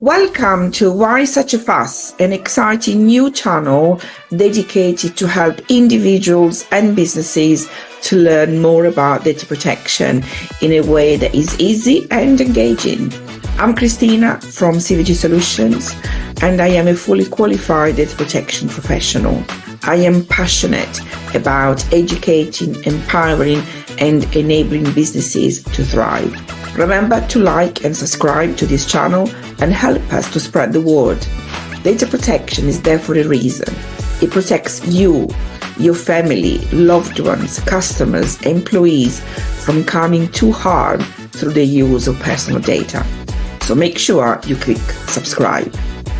Welcome to Why Such a Fuss, an exciting new channel dedicated to help individuals and businesses to learn more about data protection in a way that is easy and engaging. I'm Cristina from CVG Solutions, and I am a fully qualified data protection professional. I am passionate about educating, empowering, and enabling businesses to thrive. Remember to like and subscribe to this channel and help us to spread the word. Data protection is there for a reason. It protects you, your family, loved ones, customers, employees from coming to harm through the use of personal data. So make sure you click subscribe.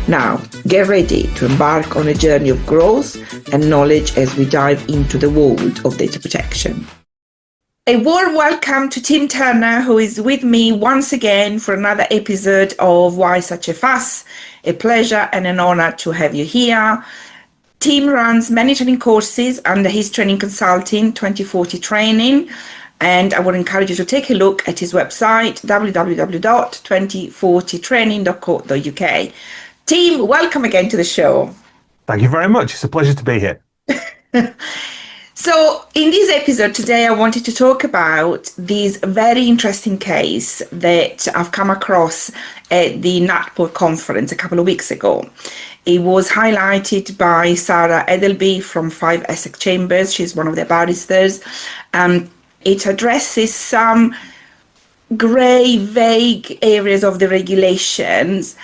Now, get ready to embark on a journey of growth and knowledge as we dive into the world of data protection. A warm welcome to Tim Turner, who is with me once again for another episode of Why Such a Fuss. A pleasure and an honor to have you here. Tim runs many training courses under his training consulting 2040 training, and I would encourage you to take a look at his website www.2040training.co.uk. Tim, welcome again to the show. Thank you very much. It's a pleasure to be here. So in this episode today, I wanted to talk about this very interesting case that I've come across at the NatPod conference a couple of weeks ago. It was highlighted by Sarah Edelby from 5 Essex Chambers. She's one of the barristers. It addresses some grey, vague areas of the regulations.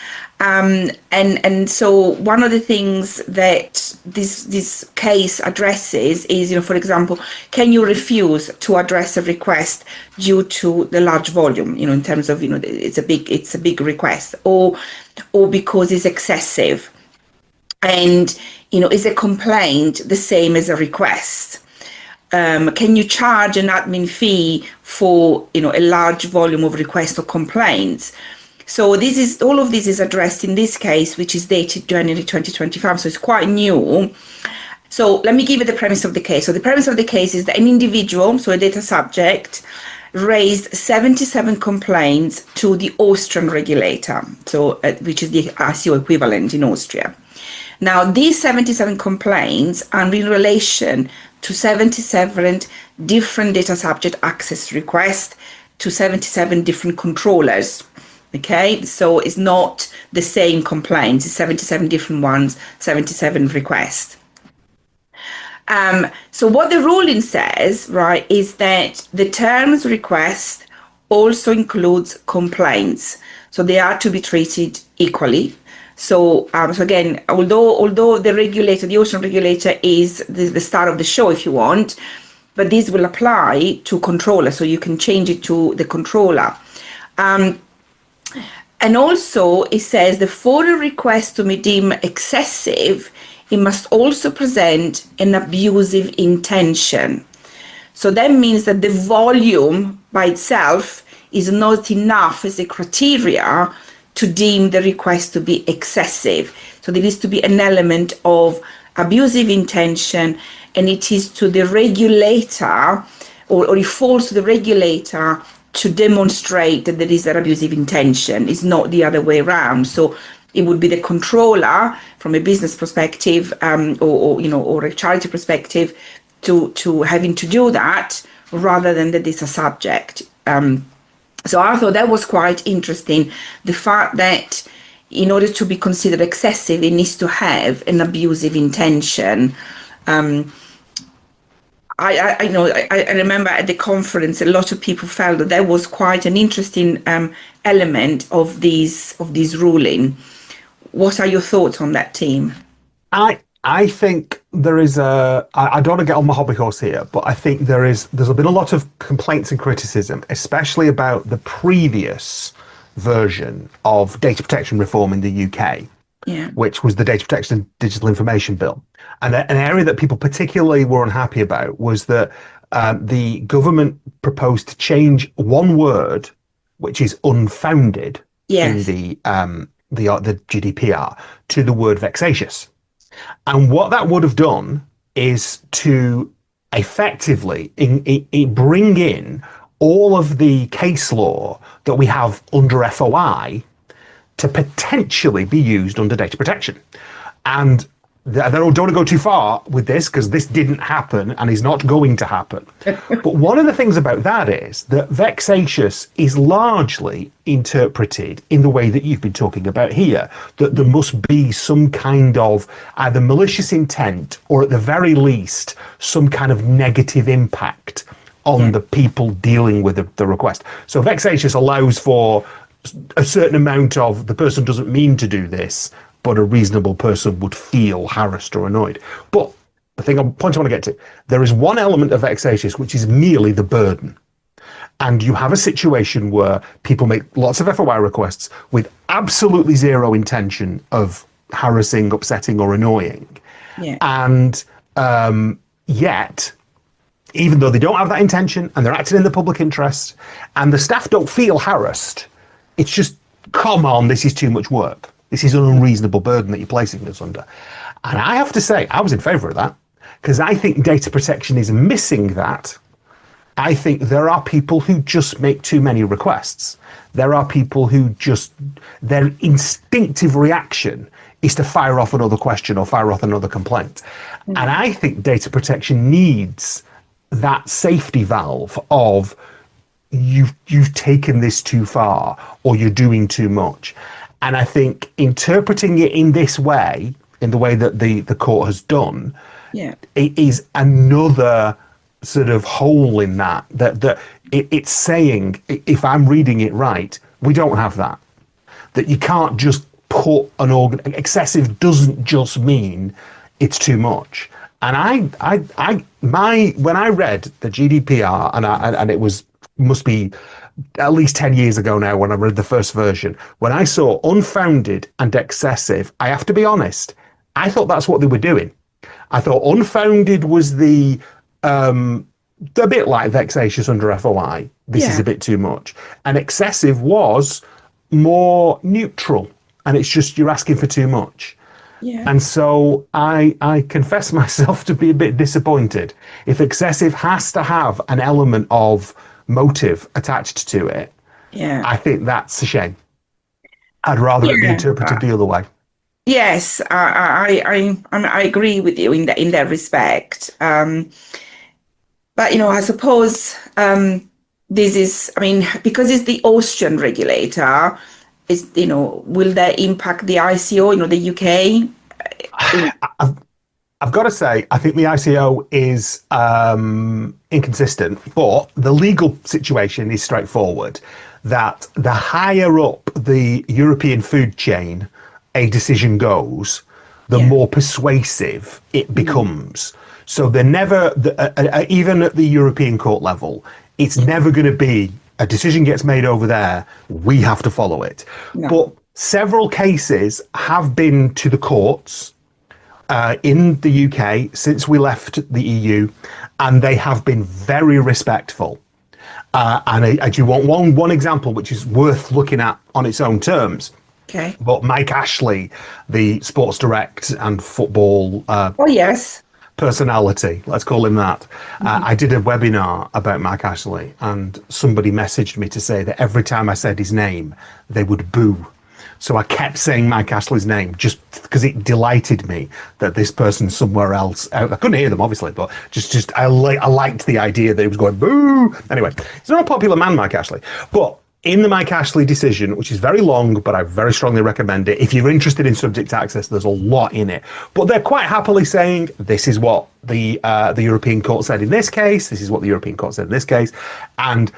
And so one of the things that this case addresses is, for example, can you refuse to address a request due to the large volume, in terms of, it's a big request, or because it's excessive, and, is a complaint the same as a request? Can you charge an admin fee for, a large volume of requests or complaints? So all of this is addressed in this case, which is dated January 2025. So it's quite new. So let me give you the premise of the case. So the premise of the case is that an individual, so a data subject, raised 77 complaints to the Austrian regulator, which is the RCO equivalent in Austria. Now, these 77 complaints are in relation to 77 different data subject access requests to 77 different controllers. Okay, so it's not the same complaints, it's 77 different ones, 77 requests. So what the ruling says, right, is that the terms request also includes complaints. So they are to be treated equally. So again, although the regulator, the Austrian regulator, is the star of the show, if you want, but this will apply to controller, so you can change it to the controller. And also it says the for a request to be deemed excessive, it must also present an abusive intention. So that means that the volume by itself is not enough as a criteria to deem the request to be excessive. So there needs to be an element of abusive intention, and it is to the regulator, or it falls to the regulator to demonstrate that there is an abusive intention. It's not the other way around. So it would be the controller from a business perspective, or a charity perspective, to having to do that rather than the data subject. So I thought that was quite interesting. The fact that in order to be considered excessive, it needs to have an abusive intention. I remember at the conference, a lot of people felt that there was quite an interesting element of this ruling. What are your thoughts on that, team? I think there is I don't want to get on my hobby horse here, but I think there's been a lot of complaints and criticism, especially about the previous version of data protection reform in the UK. Yeah. Which was the Data Protection and Digital Information Bill. And an area that people particularly were unhappy about was that the government proposed to change one word, which is unfounded, in the GDPR, to the word vexatious. And what that would have done is to effectively bring in all of the case law that we have under FOI to potentially be used under data protection. And I don't want to go too far with this because this didn't happen and is not going to happen. But one of the things about that is that vexatious is largely interpreted in the way that you've been talking about here, that there must be some kind of either malicious intent or at the very least some kind of negative impact on the people dealing with the request. So vexatious allows for a certain amount of the person doesn't mean to do this, but a reasonable person would feel harassed or annoyed. But the point I want to get to, there is one element of vexatious, which is merely the burden. And you have a situation where people make lots of FOI requests with absolutely zero intention of harassing, upsetting, or annoying. Yeah. And yet, even though they don't have that intention and they're acting in the public interest and the staff don't feel harassed, it's just, come on, this is too much work. This is an unreasonable burden that you're placing us under. And I have to say, I was in favour of that because I think data protection is missing that. I think there are people who just make too many requests. There are people who just, their instinctive reaction is to fire off another question or fire off another complaint. And I think data protection needs that safety valve of you've taken this too far or you're doing too much. And I think interpreting it in this way, in the way that the court has done, it is another sort of hole in that it's saying, if I'm reading it right, we don't have that. That you can't just put an organ. Excessive doesn't just mean it's too much. And when I read the GDPR, and it must be at least 10 years ago now when I read the first version, when I saw unfounded and excessive, I have to be honest, I thought that's what they were doing. I thought unfounded was the bit like vexatious under FOI. This is a bit too much. And excessive was more neutral. And it's just you're asking for too much. Yeah. And so I confess myself to be a bit disappointed. If excessive has to have an element of motive attached to it, I think that's a shame. I'd rather it be interpreted the other way. Yes, I agree with you in that respect. But I suppose this is, because it's the Austrian regulator, will that impact the ICO, the UK? I've got to say, I think the ICO is inconsistent, but the legal situation is straightforward, that the higher up the European food chain a decision goes, the more persuasive it becomes. So they're never, even at the European court level, it's never going to be a decision gets made over there, we have to follow it. No. But several cases have been to the courts in the UK since we left the EU, and they have been very respectful. And I do want one example, which is worth looking at on its own terms. Okay. But Mike Ashley, the Sports Direct and football personality, let's call him that. I did a webinar about Mike Ashley, and somebody messaged me to say that every time I said his name, they would boo. So I kept saying Mike Ashley's name just because it delighted me that this person somewhere else, I couldn't hear them obviously, but just I liked the idea that he was going boo. Anyway, he's not a popular man, Mike Ashley, but in the Mike Ashley decision, which is very long, but I very strongly recommend it. If you're interested in subject access, there's a lot in it. But they're quite happily saying, this is what the European court said in this case, this is what the European court said in this case. And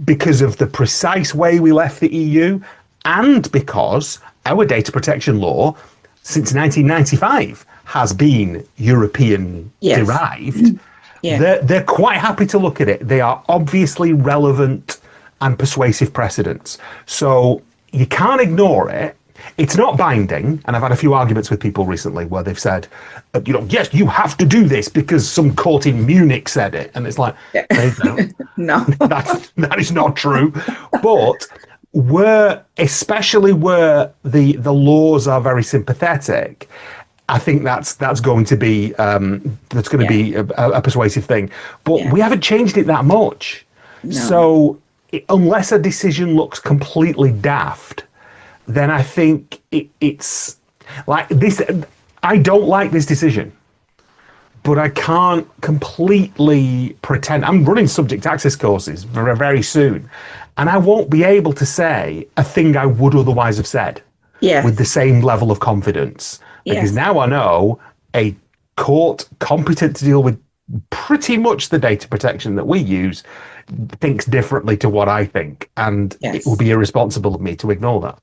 because of the precise way we left the EU, and because our data protection law since 1995 has been European derived, they're quite happy to look at it. They are obviously relevant and persuasive precedents. So you can't ignore it. It's not binding. And I've had a few arguments with people recently where they've said, yes, you have to do this because some court in Munich said it. And it's like, no, that is not true. But especially where the laws are very sympathetic, I think that's going to be a persuasive thing. But we haven't changed it that much. No. So unless a decision looks completely daft, then I think it's like this. I don't like this decision, but I can't completely pretend. I'm running subject access courses very, very soon, and I won't be able to say a thing I would otherwise have said with the Yes, same level of confidence, because yes, now I know a court competent to deal with pretty much the data protection that we use thinks differently to what I think, and it would yes. be irresponsible of me to ignore that.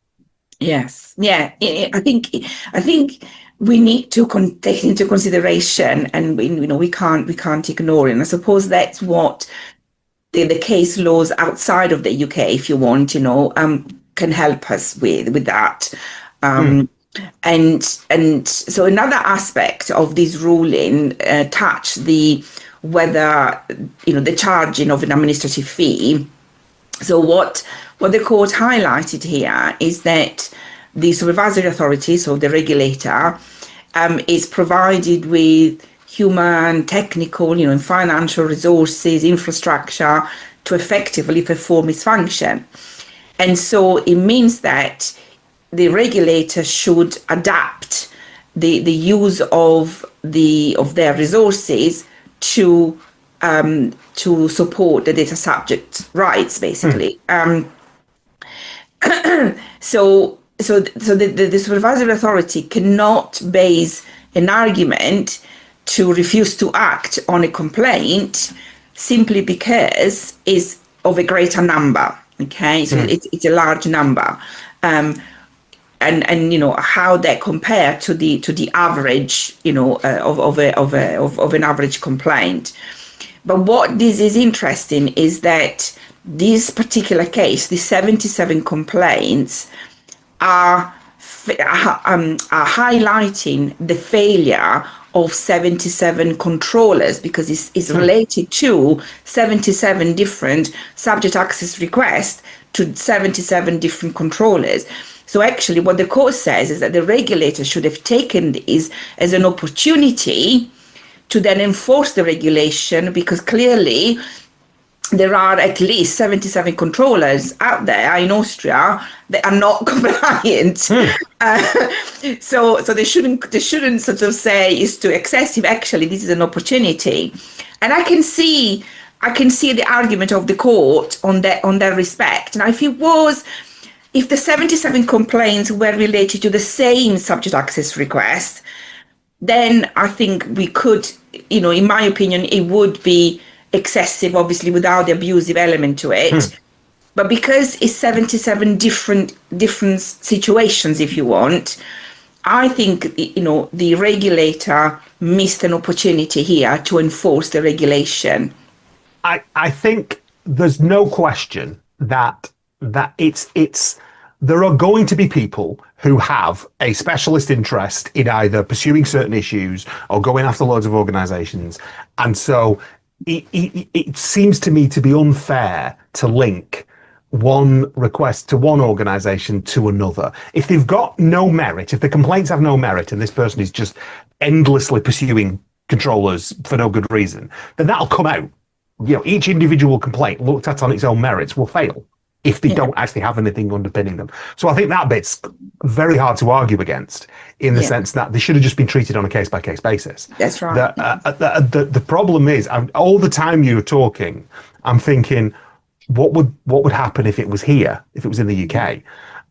Yes, yeah. I think we need to take into consideration, and we can't ignore it. And I suppose that's what the case laws outside of the UK, if you want, can help us with that. Mm, Um, and so another aspect of this ruling touch the whether the charging of an administrative fee. So what the court highlighted here is that the supervisory authority, so the regulator, is provided with human, technical, and financial resources, infrastructure to effectively perform its function. And so it means that the regulator should adapt the use of their resources to support the data subject rights, mm, basically. So the supervisory authority cannot base an argument to refuse to act on a complaint simply because it's of a greater number. Okay, so mm. it's a large number. Um, and how that compare to the average of an average complaint. But what this is interesting is that this particular case, the 77 complaints, are are highlighting the failure of 77 controllers because it's Mm. related to 77 different subject access requests to 77 different controllers. So actually what the court says is that the regulator should have taken this as an opportunity to then enforce the regulation, because clearly there are at least 77 controllers out there in Austria that are not compliant. Mm. So they shouldn't sort of say it's too excessive. Actually, this is an opportunity, and I can see the argument of the court on that respect. Now, if the 77 complaints were related to the same subject access request, then I think we could, in my opinion, it would be excessive, obviously, without the abusive element to Mm. it. But because it's 77 different situations, if you want, I think, the regulator missed an opportunity here to enforce the regulation. I think there's no question that it's there are going to be people who have a specialist interest in either pursuing certain issues or going after loads of organizations. And so it seems to me to be unfair to link one request to one organization to another. If they've got no merit, if the complaints have no merit and this person is just endlessly pursuing controllers for no good reason, then that'll come out. Each individual complaint looked at on its own merits will fail if they Yeah, don't actually have anything underpinning them. So I think that bit's very hard to argue against, in the yeah, sense that they should have just been treated on a case by case basis. that's right. The problem is, all the time you're talking, I'm thinking, what would happen if it was here, if it was in the UK?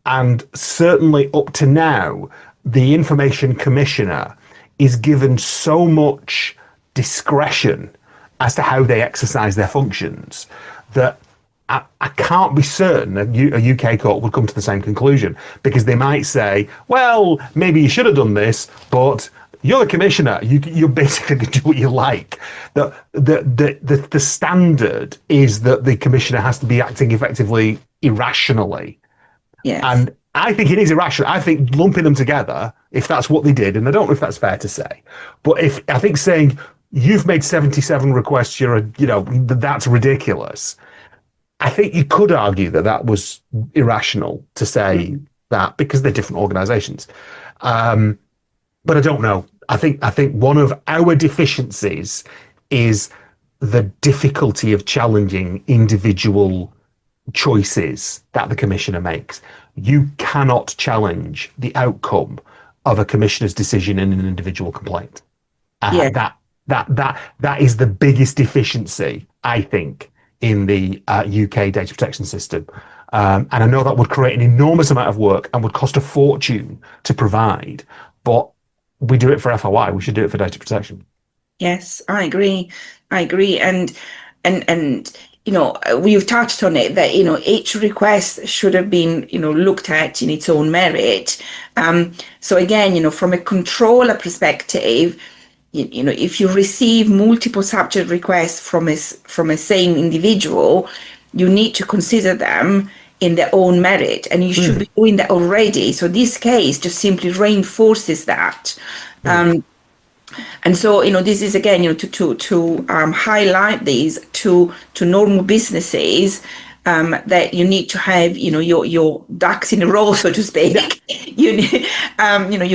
And certainly up to now, the Information Commissioner is given so much discretion as to how they exercise their functions that I can't be certain a UK court would come to the same conclusion, because they might say, well, maybe you should have done this, but you're the commissioner. You're basically going to do what you like. The standard is that the commissioner has to be acting effectively irrationally. Yes. And I think it is irrational. I think lumping them together, if that's what they did, and I don't know if that's fair to say, but if I think saying you've made 77 requests, that's ridiculous. I think you could argue that was irrational to say that, because they're different organisations. But I don't know. I think one of our deficiencies is the difficulty of challenging individual choices that the commissioner makes. You cannot challenge the outcome of a commissioner's decision in an individual complaint. Yeah. That is the biggest deficiency, I think, in the UK data protection system. And I know that would create an enormous amount of work and would cost a fortune to provide, but we do it for FOI. We should do it for data protection. Yes, I agree. I agree. And we've touched on it that, each request should have been, looked at in its own merit. So again, from a controller perspective, if you receive multiple subject requests from a same individual, you need to consider them in their own merit, and you should be doing that already. So this case just simply reinforces that. And so, this is again, to highlight these to normal businesses, that you need to have, your ducks in a row, so to speak. You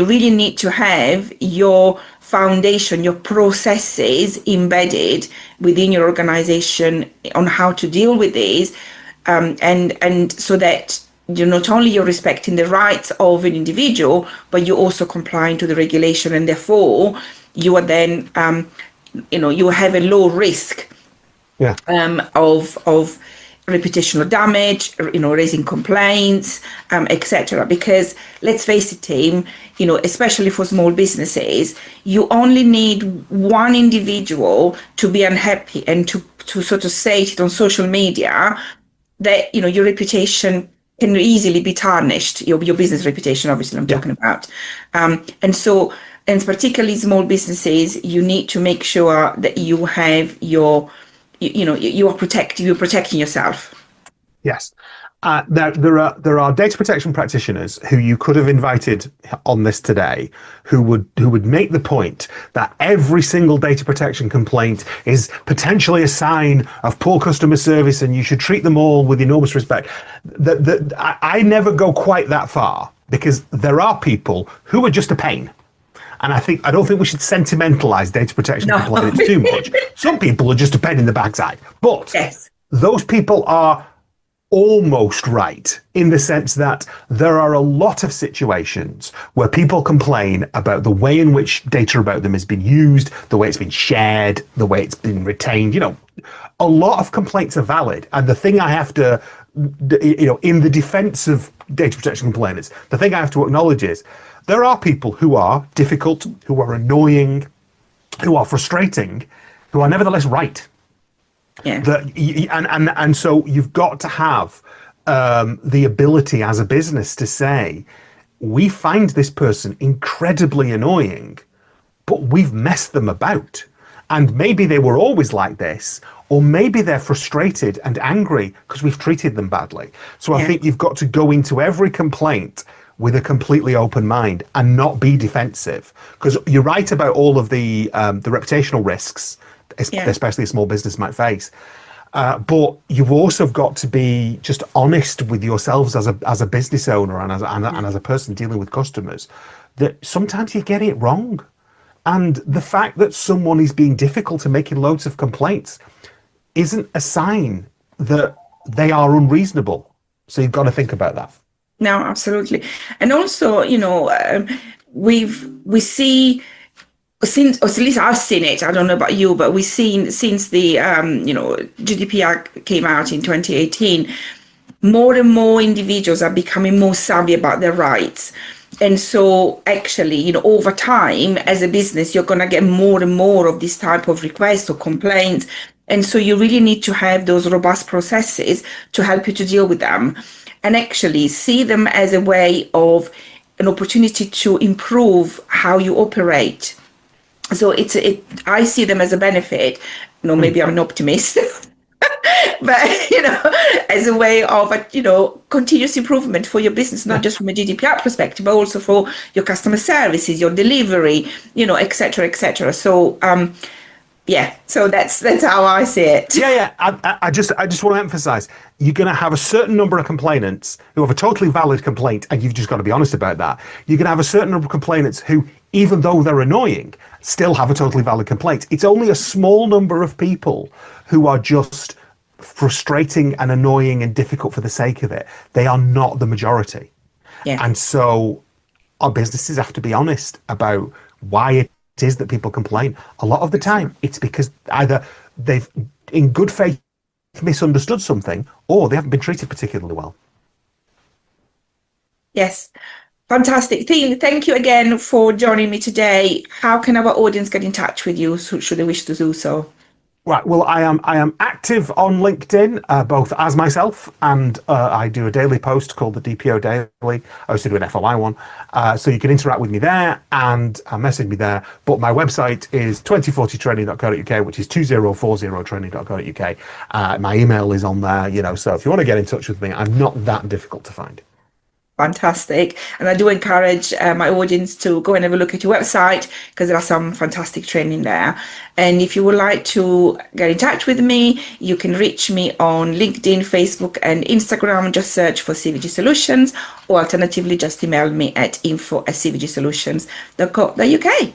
really need to have your foundation, your processes embedded within your organization on how to deal with these, and so that not only you're respecting the rights of an individual, but you're also complying to the regulation, and therefore you are then, you have a low risk of reputational damage, raising complaints, etc. Because let's face it, team, especially for small businesses, you only need one individual to be unhappy and to sort of say it on social media that, your reputation can easily be tarnished, your business reputation, obviously, I'm talking about. And particularly small businesses, you need to make sure that you have you're protecting yourself. Yes. There are data protection practitioners who you could have invited on this today, who would make the point that every single data protection complaint is potentially a sign of poor customer service, and you should treat them all with enormous respect. I never go quite that far, because there are people who are just a pain. And I don't think we should sentimentalize data protection complaints too much. Some people are just a pain in the backside, but those people are almost right, in the sense that there are a lot of situations where people complain about the way in which data about them has been used, the way it's been shared, the way it's been retained. A lot of complaints are valid. And the thing I have to, in the defense of data protection complainants, the thing I have to acknowledge is there are people who are difficult, who are annoying, who are frustrating, who are nevertheless right. Yeah. And so you've got to have the ability as a business to say, we find this person incredibly annoying, but we've messed them about. And maybe they were always like this, or maybe they're frustrated and angry because we've treated them badly. So I think you've got to go into every complaint with a completely open mind and not be defensive, because you're right about all of the reputational risks, especially a small business might face. But you've also got to be just honest with yourselves as a business owner and as a person dealing with customers, that sometimes you get it wrong. And the fact that someone is being difficult and making loads of complaints isn't a sign that they are unreasonable. So you've got to think about that. No, absolutely. And also, we see, since, or at least I've seen it, I don't know about you, but we've seen since the, GDPR came out in 2018, more and more individuals are becoming more savvy about their rights. And so actually, over time, as a business, you're going to get more and more of this type of requests or complaints. And so you really need to have those robust processes to help you to deal with them, and actually see them as a way of an opportunity to improve how you operate. So I see them as a benefit. Maybe I'm an optimist, but as a way of continuous improvement for your business, not just from a GDPR perspective, but also for your customer services, your delivery, et cetera, et cetera. So so that's how I see it. I just want to emphasize, you're going to have a certain number of complainants who have a totally valid complaint, and you've just got to be honest about that. You're going to have a certain number of complainants who, even though they're annoying, still have a totally valid complaint. It's only a small number of people who are just frustrating and annoying and difficult for the sake of it. They are not the majority. Yeah. And so our businesses have to be honest about why it is that people complain. A lot of the time, it's because either they've, in good faith, misunderstood something, or they haven't been treated particularly well. Yes. Fantastic. Thank you again for joining me today. How can our audience get in touch with you should they wish to do so? Right. Well, I am active on LinkedIn, both as myself and I do a daily post called the DPO Daily. I also do an FOI one, so you can interact with me there and message me there. But my website is 2040training.co.uk, which is 2040training.co.uk. My email is on there, So if you want to get in touch with me, I'm not that difficult to find. Fantastic. And I do encourage my audience to go and have a look at your website because there are some fantastic training there. And if you would like to get in touch with me, you can reach me on LinkedIn, Facebook, and Instagram. Just search for CVG Solutions, or alternatively, just email me at info@cvgsolutions.co.uk.